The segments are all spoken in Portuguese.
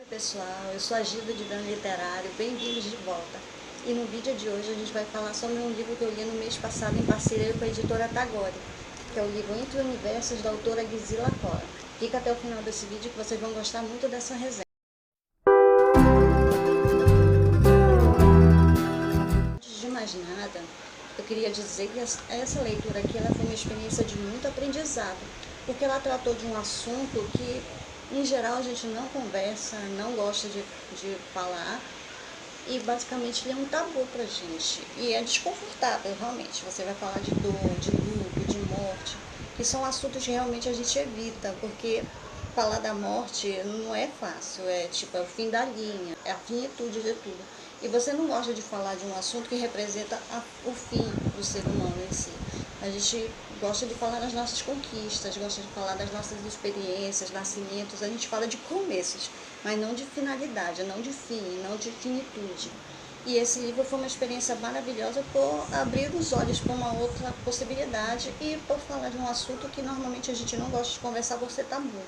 Pessoal, eu sou a Gilda de Dano Literário, bem-vindos de volta. E no vídeo de hoje a gente vai falar sobre um livro que eu li no mês passado em parceria com a editora Tagore, que é o livro Entre Universos, da autora Gisela Cora. Fica até o final desse vídeo que vocês vão gostar muito dessa resenha. Antes de mais nada, eu queria dizer que essa leitura aqui ela foi uma experiência de muito aprendizado, porque ela tratou de um assunto que em geral a gente não conversa, não gosta de falar, e basicamente ele é um tabu pra gente, e é desconfortável realmente. Você vai falar de dor, de luto, de morte, que são assuntos que realmente a gente evita, porque falar da morte não é fácil, é o fim da linha, é a finitude de tudo. E você não gosta de falar de um assunto que representa o fim do ser humano em si. A gente gosta de falar das nossas conquistas, gosta de falar das nossas experiências, nascimentos. A gente fala de começos, mas não de finalidade, não de fim, não de finitude. E esse livro foi uma experiência maravilhosa por abrir os olhos para uma outra possibilidade e por falar de um assunto que normalmente a gente não gosta de conversar por ser tabu.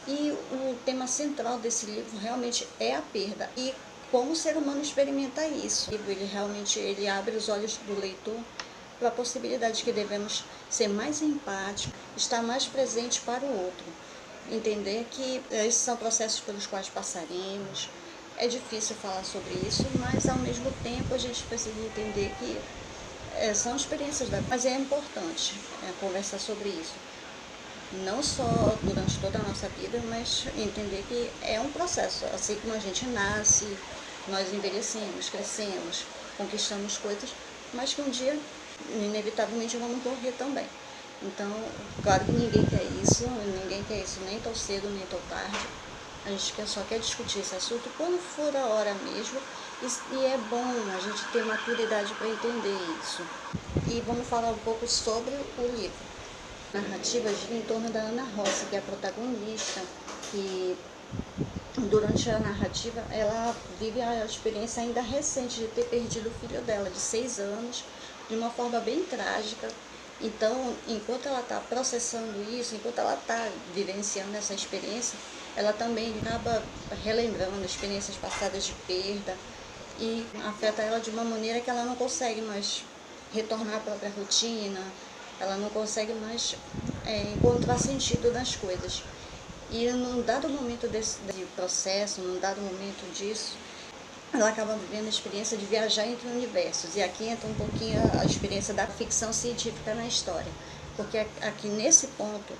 E o tema central desse livro realmente é a perda e como o ser humano experimenta isso. Ele realmente abre os olhos do leitor para a possibilidade de que devemos ser mais empáticos, estar mais presente para o outro, entender que esses são processos pelos quais passaremos. É difícil falar sobre isso, mas ao mesmo tempo a gente precisa entender que são experiências da vida, mas é importante conversar sobre isso. Não só durante toda a nossa vida, mas entender que é um processo. Assim como a gente nasce, nós envelhecemos, crescemos, conquistamos coisas, mas que um dia, inevitavelmente, vamos morrer também. Então, claro que ninguém quer isso nem tão cedo, nem tão tarde. A gente só quer discutir esse assunto quando for a hora mesmo, e é bom a gente ter maturidade para entender isso. E vamos falar um pouco sobre o livro. A narrativa gira em torno da Ana Rossi, que é a protagonista, e durante a narrativa ela vive a experiência ainda recente de ter perdido o filho dela, de 6 anos, de uma forma bem trágica. Então, enquanto ela está processando isso, enquanto ela está vivenciando essa experiência, ela também acaba relembrando experiências passadas de perda, e afeta ela de uma maneira que ela não consegue mais retornar à própria rotina, ela não consegue mais encontrar sentido nas coisas. E num dado momento desse processo, num dado momento disso, ela acaba vivendo a experiência de viajar entre universos. E aqui entra um pouquinho a experiência da ficção científica na história. Porque aqui nesse ponto,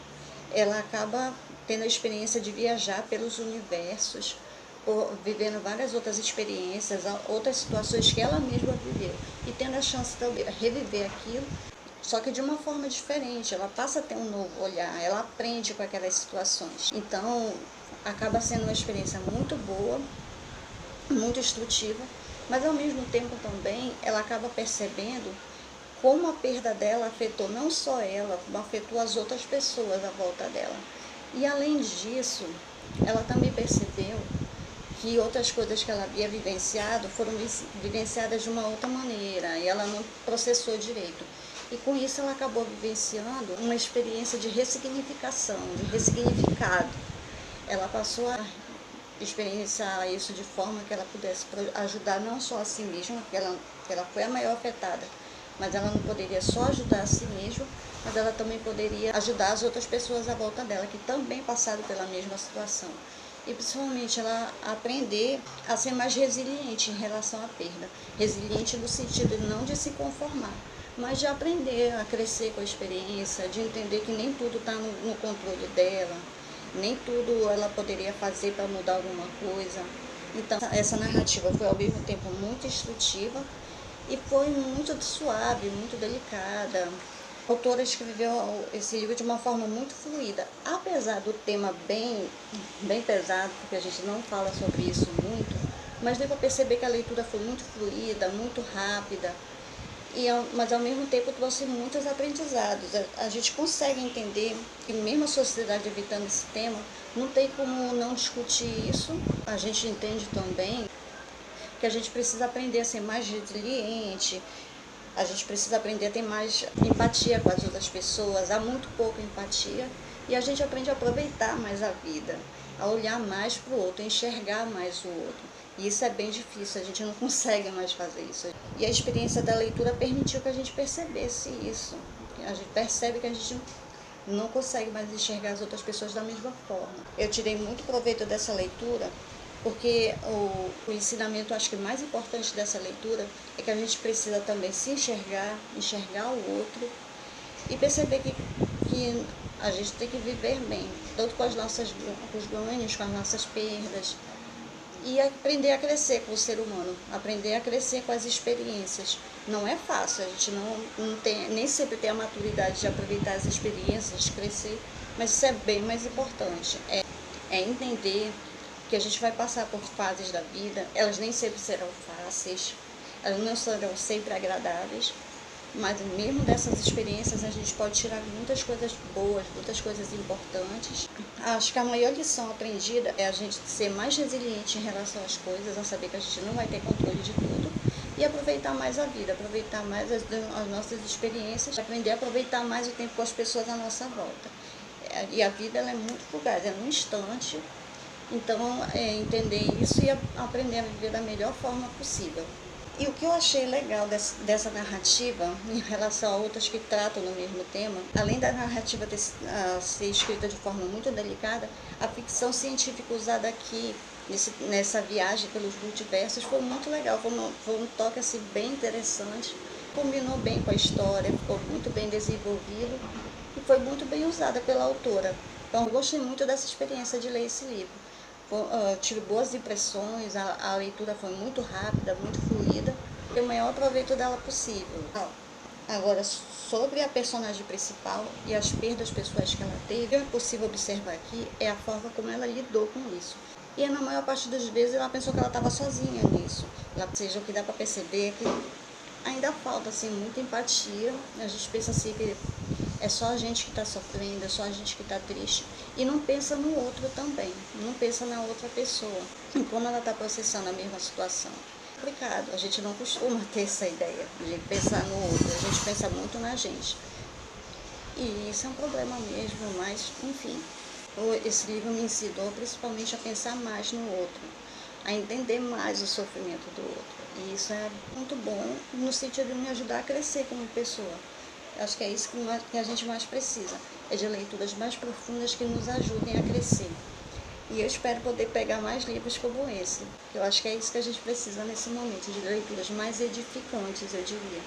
ela acaba tendo a experiência de viajar pelos universos, vivendo várias outras experiências, outras situações que ela mesma viveu. E tendo a chance de reviver aquilo, só que de uma forma diferente. Ela passa a ter um novo olhar, ela aprende com aquelas situações. Então, acaba sendo uma experiência muito boa, muito instrutiva, mas ao mesmo tempo também ela acaba percebendo como a perda dela afetou não só ela, como afetou as outras pessoas à volta dela. E além disso, ela também percebeu que outras coisas que ela havia vivenciado foram vivenciadas de uma outra maneira, e ela não processou direito. E com isso ela acabou vivenciando uma experiência de ressignificação, de ressignificado. Ela passou a experienciar isso de forma que ela pudesse ajudar não só a si mesma, porque ela foi a maior afetada, mas ela não poderia só ajudar a si mesma, mas ela também poderia ajudar as outras pessoas à volta dela, que também passaram pela mesma situação. E principalmente ela aprender a ser mais resiliente em relação à perda. Resiliente no sentido de não de se conformar, mas de aprender a crescer com a experiência, de entender que nem tudo está no controle dela, nem tudo ela poderia fazer para mudar alguma coisa. Então, essa narrativa foi ao mesmo tempo muito instrutiva e foi muito suave, muito delicada. A autora escreveu esse livro de uma forma muito fluida, apesar do tema bem pesado, porque a gente não fala sobre isso muito, mas deu para perceber que a leitura foi muito fluida, muito rápida, mas ao mesmo tempo trouxe muitos aprendizados. A gente consegue entender que mesmo a sociedade evitando esse tema, não tem como não discutir isso. A gente entende também que a gente precisa aprender a ser mais resiliente, a gente precisa aprender a ter mais empatia com as outras pessoas. Há muito pouca empatia, e a gente aprende a aproveitar mais a vida, a olhar mais para o outro, a enxergar mais o outro. E isso é bem difícil, a gente não consegue mais fazer isso. E a experiência da leitura permitiu que a gente percebesse isso. A gente percebe que a gente não consegue mais enxergar as outras pessoas da mesma forma. Eu tirei muito proveito dessa leitura, porque o ensinamento, acho que mais importante dessa leitura é que a gente precisa também se enxergar, enxergar o outro e perceber que a gente tem que viver bem, tanto com os ganhos, com as nossas perdas, e aprender a crescer com o ser humano, aprender a crescer com as experiências. Não é fácil, a gente não tem, nem sempre tem a maturidade de aproveitar as experiências, de crescer, mas isso é bem mais importante. É entender que a gente vai passar por fases da vida, elas nem sempre serão fáceis, elas não serão sempre agradáveis, mas mesmo dessas experiências a gente pode tirar muitas coisas boas, muitas coisas importantes. Acho que a maior lição aprendida é a gente ser mais resiliente em relação às coisas, a saber que a gente não vai ter controle de tudo e aproveitar mais a vida, aproveitar mais as nossas experiências, aprender a aproveitar mais o tempo com as pessoas à nossa volta. E a vida ela é muito fugaz, é num instante, então entender isso e aprender a viver da melhor forma possível. E o que eu achei legal dessa narrativa, em relação a outras que tratam do mesmo tema, além da narrativa ser escrita de forma muito delicada, a ficção científica usada aqui, nessa viagem pelos multiversos, foi muito legal, foi um toque assim, bem interessante, combinou bem com a história, ficou muito bem desenvolvido e foi muito bem usada pela autora. Então eu gostei muito dessa experiência de ler esse livro. Tive boas impressões, a leitura foi muito rápida, muito fluida, e o maior proveito dela possível. Agora, sobre a personagem principal e as perdas pessoais que ela teve, o que é possível observar aqui é a forma como ela lidou com isso. E na maior parte das vezes ela pensou que ela estava sozinha nisso. Ou seja, o que dá para perceber é que ainda falta assim, muita empatia. A gente pensa assim que é só a gente que está sofrendo, é só a gente que está triste. E não pensa no outro também, não pensa na outra pessoa, em como ela está processando a mesma situação. É complicado, a gente não costuma ter essa ideia de pensar no outro, a gente pensa muito na gente. E isso é um problema mesmo, mas enfim, esse livro me ensinou principalmente a pensar mais no outro, a entender mais o sofrimento do outro. E isso é muito bom no sentido de me ajudar a crescer como pessoa. Acho que é isso que a gente mais precisa, é de leituras mais profundas que nos ajudem a crescer. E eu espero poder pegar mais livros como esse. Eu acho que é isso que a gente precisa nesse momento, de leituras mais edificantes, eu diria.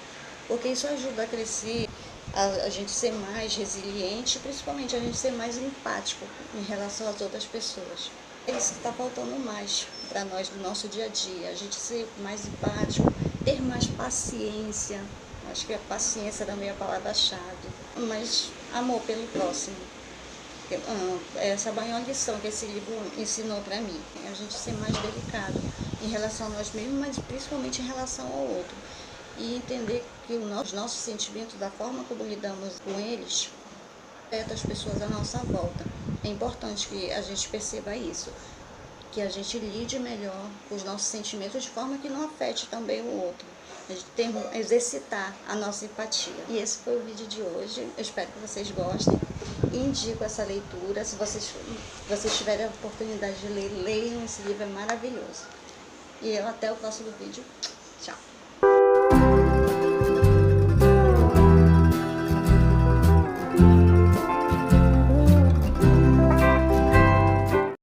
Porque isso ajuda a crescer, a gente ser mais resiliente, principalmente a gente ser mais empático em relação às outras pessoas. É isso que está faltando mais para nós do nosso dia a dia, a gente ser mais empático, ter mais paciência. Acho que a paciência também é a palavra-chave, mas amor pelo próximo. Essa é a maior lição que esse livro ensinou para mim. A gente ser mais delicado em relação a nós mesmos, mas principalmente em relação ao outro. E entender que os nossos sentimentos, da forma como lidamos com eles, afeta as pessoas à nossa volta. É importante que a gente perceba isso, que a gente lide melhor com os nossos sentimentos de forma que não afete também o outro. A gente tem que exercitar a nossa empatia. E esse foi o vídeo de hoje. Eu espero que vocês gostem. Indico essa leitura. Se vocês tiverem a oportunidade de ler, leiam. Esse livro é maravilhoso. E até o próximo vídeo. Tchau.